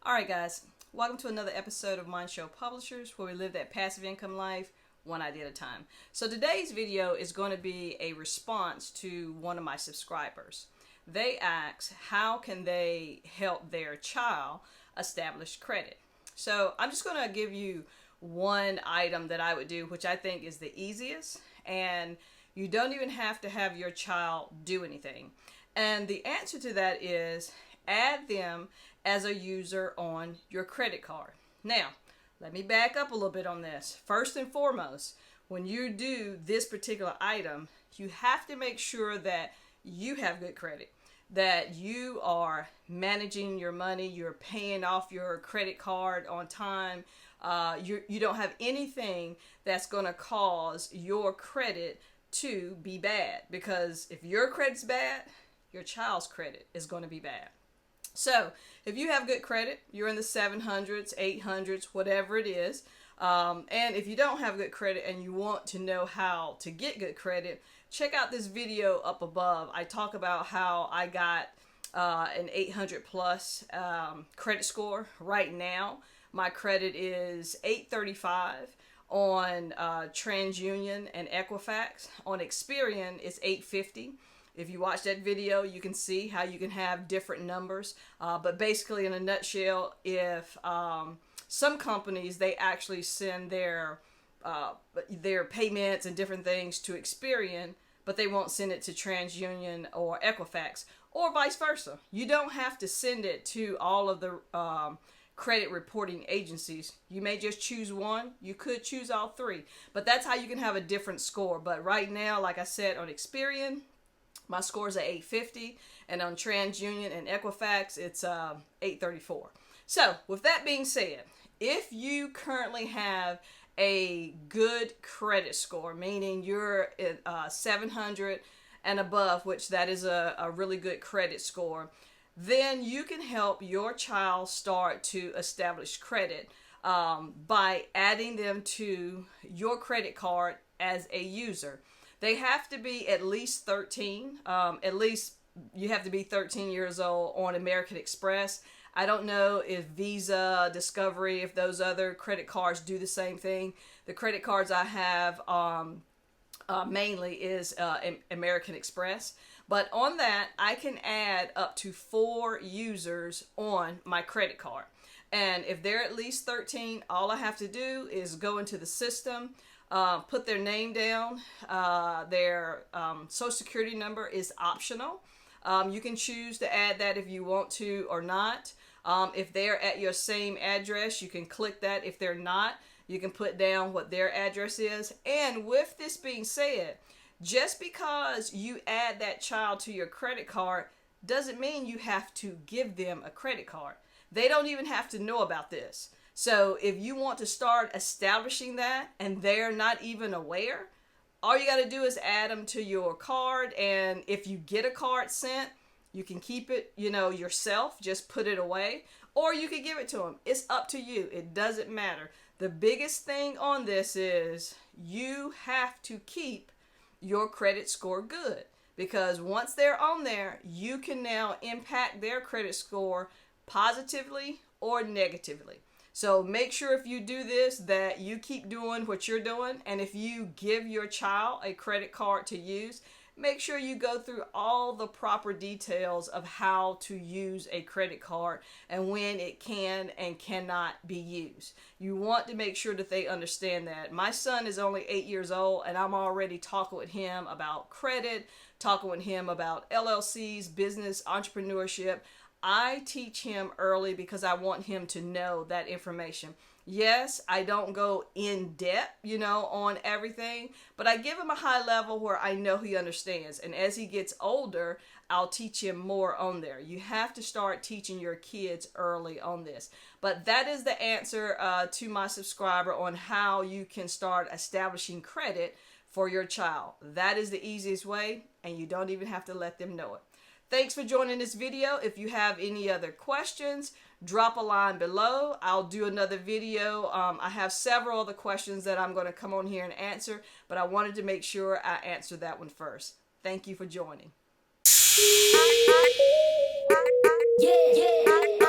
Alright guys, welcome to another episode of Mind Show Publishers, where we live that passive income life one idea at a time. So today's video is going to be a response to one of my subscribers. They asked how can they help their child establish credit. So I'm just going to give you one item that I would do, which I think is the easiest, and you don't even have to have your child do anything. And the answer to that is add them as a user on your credit card. Now, let me back up a little bit on this. First and foremost, when you do this particular item, you have to make sure that you have good credit, that you are managing your money, you're paying off your credit card on time, you don't have anything that's going to cause your credit to be bad, because if your credit's bad, your child's credit is going to be bad. So if you have good credit, you're in the 700s, 800s, whatever it is, and if you don't have good credit and you want to know how to get good credit, check out this video up above. I talk about how I got an 800 plus credit score. Right now, my credit is 835 on TransUnion and Equifax. On Experian, it's 850. If you watch that video, you can see how you can have different numbers. But basically, in a nutshell, if some companies, they actually send their payments and different things to Experian, but they won't send it to TransUnion or Equifax, or vice versa. You don't have to send it to all of the credit reporting agencies. You may just choose one. You could choose all three. But that's how you can have a different score. But right now, like I said, on Experian, my score is at 850, and on TransUnion and Equifax, it's 834. So, with that being said, if you currently have a good credit score, meaning you're at 700 and above, which that is a really good credit score, then you can help your child start to establish credit by adding them to your credit card as a user. They have to be at least 13. At least you have to be 13 years old on American Express. I don't know if Visa, Discovery, if those other credit cards do the same thing. The credit cards I have mainly is American Express. But on that, I can add up to 4 users on my credit card. And if they're at least 13, all I have to do is go into the system, put their name down. Their social security number is optional. You can choose to add that if you want to or not. If they're at your same address, you can click that. If they're not, you can put down what their address is. And with this being said, just because you add that child to your credit card doesn't mean you have to give them a credit card. They don't even have to know about this. So if you want to start establishing that and they're not even aware, all you got to do is add them to your card. And if you get a card sent, you can keep it, yourself, just put it away, or you can give it to them. It's up to you. It doesn't matter. The biggest thing on this is you have to keep your credit score good, because once they're on there, you can now impact their credit score positively or negatively. So make sure if you do this that you keep doing what you're doing, and if you give your child a credit card to use, make sure you go through all the proper details of how to use a credit card and when it can and cannot be used. You want to make sure that they understand that. My son is only 8 years old, and I'm already talking with him about credit, talking with him about LLCs, business, entrepreneurship. I teach him early because I want him to know that information. Yes, I don't go in depth, on everything, but I give him a high level where I know he understands. And as he gets older, I'll teach him more on there. You have to start teaching your kids early on this. But that is the answer to my subscriber on how you can start establishing credit for your child. That is the easiest way, and you don't even have to let them know it. Thanks for joining this video. If you have any other questions, drop a line below. I'll do another video. I have several other questions that I'm going to come on here and answer, but I wanted to make sure I answered that one first. Thank you for joining. Yeah, yeah.